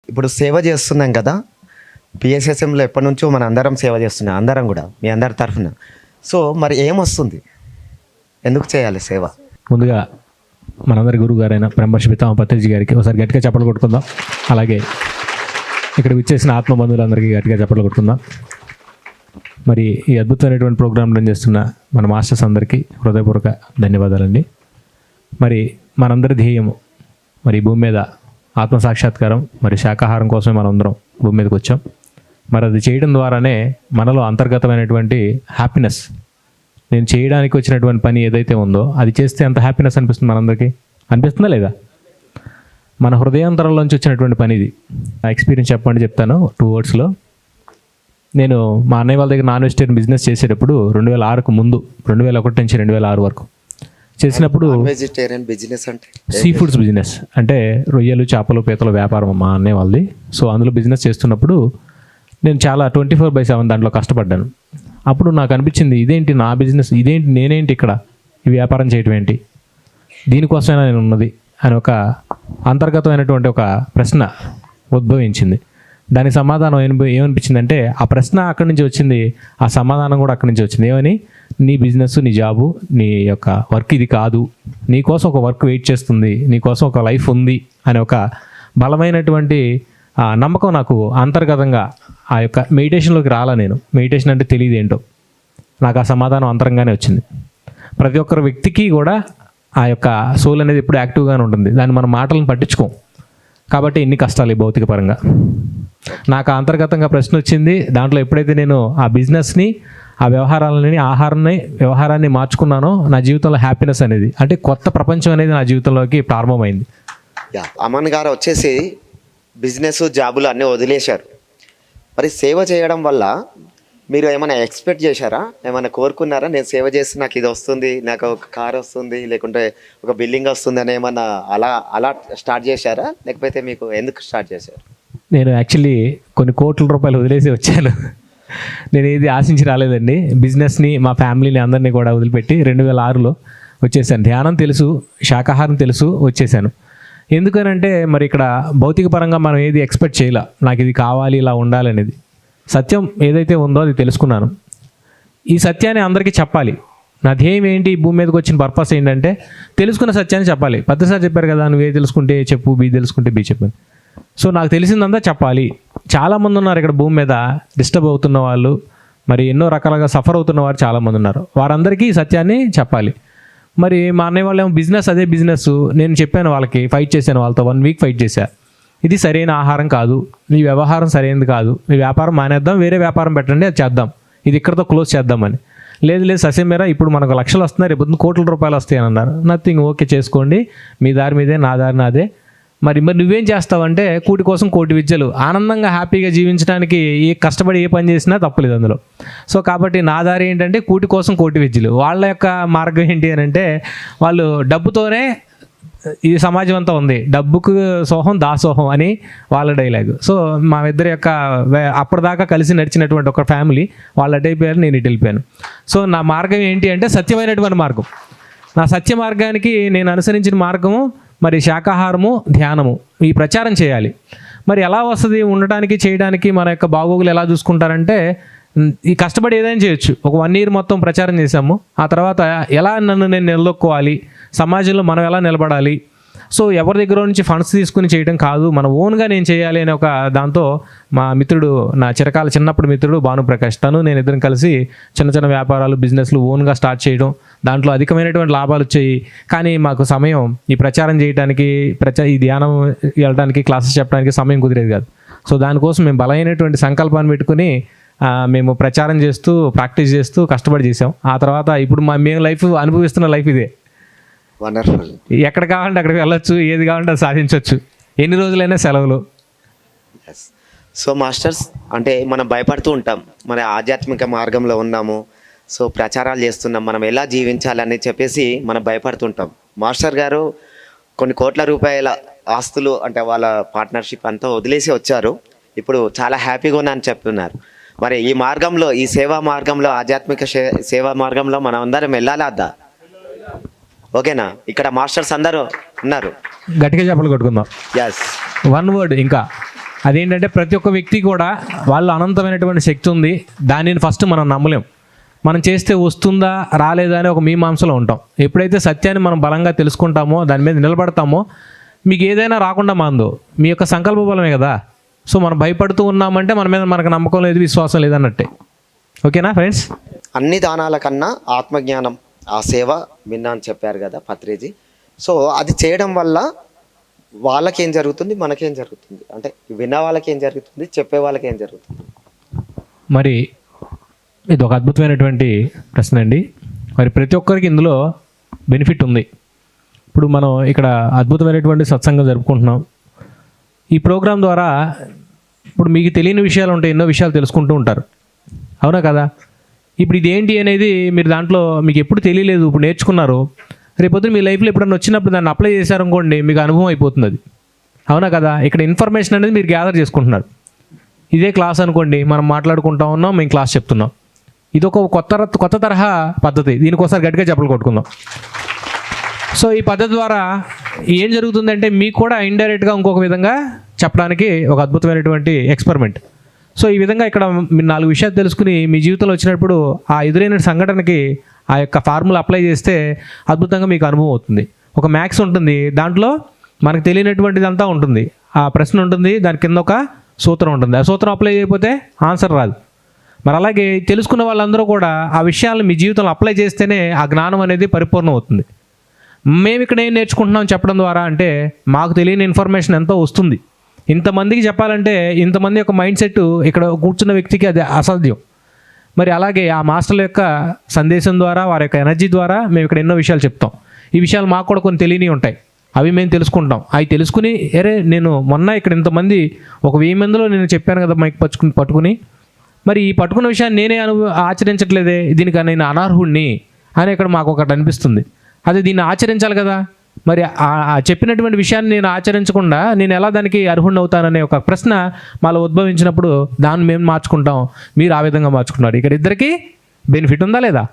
ఇప్పుడు సేవ చేస్తున్నాం కదా, పిఎస్ఎస్ఎంలో ఎప్పటి నుంచో మన అందరం సేవ చేస్తున్నాం, అందరం కూడా మీ అందరి తరఫున. సో మరి ఏమొస్తుంది, ఎందుకు చేయాలి సేవ? ముందుగా మనందరి గురువు గారైన బ్రహ్మర్షి పితామహ పత్రిజీ గారికి ఒకసారి గట్టిగా చప్పట్లు కొట్టుకుందాం. అలాగే ఇక్కడ విచ్చేసిన ఆత్మబంధువులందరికీ గట్టిగా చప్పట్లు కొట్టుకుందాం. మరి ఈ అద్భుతమైనటువంటి ప్రోగ్రాం రన్ చేస్తున్న మన మాస్టర్స్ అందరికీ హృదయపూర్వక ధన్యవాదాలండి. మరి మనందరి ధ్యేయము మరి భూమి మీద ఆత్మసాక్షాత్కారం, మరి శాకాహారం కోసమే మనం అందరం భూమి మీదకి వచ్చాం. మరి అది చేయడం ద్వారానే మనలో అంతర్గతమైనటువంటి హ్యాపీనెస్, నేను చేయడానికి వచ్చినటువంటి పని ఏదైతే ఉందో అది చేస్తే ఎంత హ్యాపీనెస్ అనిపిస్తుంది మనందరికీ, అనిపిస్తుందా లేదా? మన హృదయాంతరంలోంచి వచ్చినటువంటి పని ఇది. ఆ ఎక్స్పీరియన్స్ చెప్పండి, చెప్తాను 2 wordsలో. నేను మా అన్నయ్య వాళ్ళ దగ్గర నాన్ వెజిటేరియన్ బిజినెస్ చేసేటప్పుడు 2006కు ముందు, 2001 నుంచి 2006 వరకు చేసినప్పుడు వెజిటేరియన్ బిజినెస్ అంటే సీ ఫుడ్స్ బిజినెస్, అంటే రొయ్యలు, చేపలు, పీతల వ్యాపారం మా అన్నయ్య వాళ్ళది. సో అందులో బిజినెస్ చేస్తున్నప్పుడు నేను చాలా 24/7 దాంట్లో కష్టపడ్డాను. అప్పుడు నాకు అనిపించింది, ఇదేంటి నా బిజినెస్, ఇదేంటి నేనేంటి ఇక్కడ ఈ వ్యాపారం చేయటం ఏంటి, దీనికోసమైనా నేను ఉన్నది అని ఒక అంతర్గతమైనటువంటి ఒక ప్రశ్న ఉద్భవించింది. దానికి సమాధానం ఏమనిపించిందంటే, ఆ ప్రశ్న అక్కడి నుంచి వచ్చింది, ఆ సమాధానం కూడా అక్కడి నుంచి వచ్చింది. ఏమని? నీ బిజినెస్, నీ జాబు, నీ యొక్క వర్క్ ఇది కాదు, నీ కోసం ఒక వర్క్ వెయిట్ చేస్తుంది, నీ కోసం ఒక లైఫ్ ఉంది అనే ఒక బలమైనటువంటి నమ్మకం నాకు అంతర్గతంగా ఆ యొక్క మెడిటేషన్లోకి రాలా. నేను మెడిటేషన్ అంటే తెలియదు ఏంటో, నాకు ఆ సమాధానం అంతరంగానే వచ్చింది. ప్రతి ఒక్కరి వ్యక్తికి కూడా ఆ యొక్క సోల్ అనేది ఎప్పుడు యాక్టివ్గానే ఉంటుంది, దాన్ని మన మాటలను పట్టించుకోం కాబట్టి ఎన్ని కష్టాలు ఈ భౌతిక పరంగా. నాకు అంతర్గతంగా ప్రశ్న వచ్చింది. దాంట్లో ఎప్పుడైతే నేను ఆ బిజినెస్ని, ఆ వ్యవహారాన్ని మార్చుకున్నానో, నా జీవితంలో హ్యాపీనెస్ అనేది, అంటే కొత్త ప్రపంచం అనేది నా జీవితంలోకి ప్రారంభమైంది. అమన్ గారు వచ్చేసి బిజినెస్, జాబులు అన్నీ వదిలేశారు. మరి సేవ చేయడం వల్ల మీరు ఏమైనా ఎక్స్పెక్ట్ చేశారా, ఏమైనా కోరుకున్నారా? నేను సేవ చేస్తే నాకు ఇది వస్తుంది, నాకు ఒక కార్ వస్తుంది, లేకుంటే ఒక బిల్డింగ్ వస్తుంది అని ఏమన్నా అలా స్టార్ట్ చేశారా, లేకపోతే మీకు ఎందుకు స్టార్ట్ చేశారు? నేను యాక్చువల్లీ కొన్ని కోట్ల రూపాయలు వదిలేసి వచ్చాను. నేను ఏది ఆశించి రాలేదండి. బిజినెస్ని, మా ఫ్యామిలీని అందరినీ కూడా వదిలిపెట్టి 2006లో వచ్చేసాను. ధ్యానం తెలుసు, శాకాహారం తెలుసు, వచ్చేసాను. ఎందుకనంటే మరి ఇక్కడ భౌతిక పరంగా మనం ఏది ఎక్స్పెక్ట్ చేయాల, నాకు ఇది కావాలి, ఇలా ఉండాలనేది. సత్యం ఏదైతే ఉందో అది తెలుసుకున్నాను. ఈ సత్యాన్ని అందరికీ చెప్పాలి. నా ధ్యేయం ఏంటి, ఈ భూమి మీదకి వచ్చిన పర్పస్ ఏంటంటే తెలుసుకున్న సత్యాన్ని చెప్పాలి. పత్రిసారి చెప్పారు కదా, నువ్వు ఏ తెలుసుకుంటే చెప్పు, బి తెలుసుకుంటే బి చెప్పాను. సో నాకు తెలిసిందంతా చెప్పాలి. చాలామంది ఉన్నారు ఇక్కడ భూమి మీద డిస్టర్బ్ అవుతున్న వాళ్ళు, మరి ఎన్నో రకాలుగా సఫర్ అవుతున్న వారు చాలామంది ఉన్నారు. వారందరికీ ఈ సత్యాన్ని చెప్పాలి. మరి మా అన్నయ్య వాళ్ళు ఏమో బిజినెస్, అదే బిజినెస్. నేను చెప్పాను వాళ్ళకి, ఫైట్ చేశాను వాళ్ళతో, 1 week ఫైట్ చేశా. ఇది సరైన ఆహారం కాదు, మీ వ్యవహారం సరైనది కాదు, మీ వ్యాపారం మానేద్దాం, వేరే వ్యాపారం పెట్టండి, అది చేద్దాం, ఇది ఇక్కడతో క్లోజ్ చేద్దామని. లేదు ససేమేరా, ఇప్పుడు మనకు లక్షలు వస్తున్నాయి, రేపు కోట్ల రూపాయలు వస్తాయి అని అన్నారు. నథింగ్, ఓకే చేసుకోండి, మీ దారి మీదే, నా దారి నాదే. మరి నువ్వేం చేస్తావంటే, కూటి కోసం కోటి విద్యలు, ఆనందంగా హ్యాపీగా జీవించడానికి కష్టపడి ఏ పని చేసినా తప్పులేదు అందులో. సో కాబట్టి నా దారి ఏంటంటే కూటి కోసం కోటి విద్యలు. వాళ్ళ యొక్క మార్గం ఏంటి అని అంటే, వాళ్ళు డబ్బుతోనే ఈ సమాజం అంతా ఉంది, డబ్బుకు సోహం దాసోహం అని వాళ్ళ డైలాగ్. సో మా ఇద్దరి యొక్క అప్పటిదాకా కలిసి నడిచినటువంటి ఒక ఫ్యామిలీ వాళ్ళు అటు అయిపోయారు, నేను ఇటు వెళ్ళిపోయాను. సో నా మార్గం ఏంటి అంటే సత్యమైనటువంటి మార్గం. నా సత్య మార్గానికి నేను అనుసరించిన మార్గము మరి శాకాహారము, ధ్యానము, ఈ ప్రచారం చేయాలి. మరి ఎలా వస్తుంది ఉండడానికి, చేయడానికి? మన యొక్క బాగోగులు ఎలా చూసుకుంటారంటే, ఈ కష్టపడి ఏదైనా చేయొచ్చు. ఒక 1 year మొత్తం ప్రచారం చేశాము. ఆ తర్వాత ఎలా నన్ను నేను నిలదొక్కోవాలి, సమాజంలో మనం ఎలా నిలబడాలి, సో ఎవరి దగ్గర నుంచి ఫండ్స్ తీసుకుని చేయడం కాదు, మన ఓన్గా నేను చేయాలి అనే ఒక దాంతో మా మిత్రుడు, నా చిన్నప్పుడు మిత్రుడు భానుప్రకాష్, తను నేను ఇద్దరం కలిసి చిన్న వ్యాపారాలు, బిజినెస్లు ఓన్గా స్టార్ట్ చేయడం, దాంట్లో అధికమైనటువంటి లాభాలు వచ్చాయి. కానీ మాకు సమయం ఈ ప్రచారం చేయడానికి, ఈ ధ్యానం వెళ్ళడానికి, క్లాసెస్ చెప్పడానికి సమయం కుదిరేది కాదు. సో దానికోసం మేము బలమైనటువంటి సంకల్పాన్ని పెట్టుకుని మేము ప్రచారం చేస్తూ, ప్రాక్టీస్ చేస్తూ కష్టపడి చేసాం. ఆ తర్వాత ఇప్పుడు మేము లైఫ్ అనుభవిస్తున్న లైఫ్ ఇదే. వండర్ఫుల్. ఎక్కడ కావాలంటే అక్కడికి వెళ్ళొచ్చు, ఏది కావాలంటే అది సాధించవచ్చు, ఎన్ని రోజులైనా సెలవులు. సో మాస్టర్స్, అంటే మనం భయపడుతూ ఉంటాం, మన ఆధ్యాత్మిక మార్గంలో ఉన్నాము, సో ప్రచారాలు చేస్తున్నాం, మనం ఎలా జీవించాలని చెప్పేసి మనం భయపడుతుంటాం. మాస్టర్ గారు కొన్ని కోట్ల రూపాయల ఆస్తులు, అంటే వాళ్ళ పార్ట్నర్షిప్ అంతా వదిలేసి వచ్చారు, ఇప్పుడు చాలా హ్యాపీగా ఉన్నా అని చెప్తున్నారు. మరి ఈ మార్గంలో, ఈ సేవా మార్గంలో, ఆధ్యాత్మిక సేవా మార్గంలో మనం అందరం వెళ్ళాలా? ఓకేనా? ఇక్కడ మాస్టర్స్ అందరూ ఉన్నారు, గట్టిగా చెప్పలు కొట్టుకుందాం. ఎస్, 1 word ఇంకా అదేంటంటే ప్రతి ఒక్క వ్యక్తి కూడా వాళ్ళు అనంతమైనటువంటి శక్తి ఉంది, దానిని ఫస్ట్ మనం నమ్మలేం. మనం చేస్తే వస్తుందా రాలేదా అని ఒక మీమాంసలో ఉంటాం. ఎప్పుడైతే సత్యాన్ని మనం బలంగా తెలుసుకుంటామో, దాని మీద నిలబడతామో, మీకు ఏదైనా రాకుండా మాందో మీ యొక్క సంకల్ప బలమే కదా. సో మనం భయపడుతూ ఉన్నామంటే మన మీద మనకు నమ్మకం లేదు, విశ్వాసం లేదన్నట్టే. ఓకేనా ఫ్రెండ్స్? అన్ని దానాల కన్నా ఆత్మజ్ఞానం, ఆ సేవ విన్నా అని చెప్పారు కదా పత్రిజీ. సో అది చేయడం వల్ల వాళ్ళకేం జరుగుతుంది, మనకేం జరుగుతుంది, అంటే విన్న వాళ్ళకేం జరుగుతుంది, చెప్పే వాళ్ళకి ఏం జరుగుతుంది? మరి ఇది ఒక అద్భుతమైనటువంటి ప్రశ్న అండి. మరి ప్రతి ఒక్కరికి ఇందులో బెనిఫిట్ ఉంది. ఇప్పుడు మనం ఇక్కడ అద్భుతమైనటువంటి సత్సంగం జరుపుకుంటున్నాం. ఈ ప్రోగ్రాం ద్వారా ఇప్పుడు మీకు తెలియని విషయాలు ఉంటాయి, ఎన్నో విషయాలు తెలుసుకుంటూ ఉంటారు, అవునా కదా? ఇప్పుడు ఇది ఏంటి అనేది మీరు దాంట్లో మీకు ఎప్పుడు తెలియలేదు, ఇప్పుడు నేర్చుకున్నారు. రేపొద్దున మీ లైఫ్లో ఎప్పుడన్నా వచ్చినప్పుడు దాన్ని అప్లై చేశారనుకోండి, మీకు అనుభవం అయిపోతుంది అది, అవునా కదా? ఇక్కడ ఇన్ఫర్మేషన్ అనేది మీరు గ్యాదర్ చేసుకుంటున్నారు. ఇదే క్లాస్ అనుకోండి, మనం మాట్లాడుకుంటా ఉన్నాం, మేము క్లాస్ చెప్తున్నాం. ఇది ఒక కొత్త తరహా పద్ధతి. దీనికోసారి గట్టిగా చెప్పలు కొట్టుకుందాం. సో ఈ పద్ధతి ద్వారా ఏం జరుగుతుందంటే మీకు కూడా ఇండైరెక్ట్గా ఇంకొక విధంగా చెప్పడానికి ఒక అద్భుతమైనటువంటి ఎక్స్పెరిమెంట్. సో ఈ విధంగా ఇక్కడ మీరు 4 విషయాలు తెలుసుకుని మీ జీవితంలో వచ్చినప్పుడు ఆ ఎదురైన సంఘటనకి ఆ యొక్క ఫార్ములా అప్లై చేస్తే అద్భుతంగా మీకు అనుభవం అవుతుంది. ఒక మ్యాథ్స్ ఉంటుంది, దాంట్లో మనకు తెలియనటువంటిది అంతా ఉంటుంది. ఆ ప్రశ్న ఉంటుంది, దాని కింద ఒక సూత్రం ఉంటుంది. ఆ సూత్రం అప్లై చేయకపోతే ఆన్సర్ రాదు. మరి అలాగే తెలుసుకున్న వాళ్ళందరూ కూడా ఆ విషయాలను మీ జీవితంలో అప్లై చేస్తేనే ఆ జ్ఞానం అనేది పరిపూర్ణం అవుతుంది. మేము ఇక్కడ ఏం నేర్చుకుంటున్నాం చెప్పడం ద్వారా అంటే మాకు తెలియని ఇన్ఫర్మేషన్ ఎంతో వస్తుంది. ఇంతమందికి చెప్పాలంటే ఇంతమంది యొక్క మైండ్ సెట్ ఇక్కడ కూర్చున్న వ్యక్తికి అది అసాధ్యం. మరి అలాగే ఆ మాస్టర్ల యొక్క సందేశం ద్వారా, వారి యొక్క ఎనర్జీ ద్వారా మేము ఇక్కడ ఎన్నో విషయాలు చెప్తాం. ఈ విషయాలు మాకు కూడా కొన్ని తెలియని ఉంటాయి, అవి మేము తెలుసుకుంటాం. అవి తెలుసుకుని నేను మొన్న ఇక్కడ ఇంతమంది 1000 మందిలో నేను చెప్పాను కదా మైక్ పట్టుకుని, మరి ఈ పట్టుకున్న విషయాన్ని నేనే ఆచరించట్లేదే, దీనికి నేను అనర్హుణ్ణి అని ఇక్కడ మాకు ఒకటి అనిపిస్తుంది. అదే దీన్ని ఆచరించాలి కదా, మరి చెప్పినటువంటి విషయాన్ని నేను ఆచరించకుండా నేను ఎలా దానికి అర్హుణ్ణి అవుతాననే ఒక ప్రశ్న మాలో ఉద్భవించినప్పుడు దాన్ని మేము మార్చుకుంటాం, మీరు ఆ విధంగా మార్చుకున్నారు. ఇక్కడ ఇద్దరికీ బెనిఫిట్ ఉందా లేదా?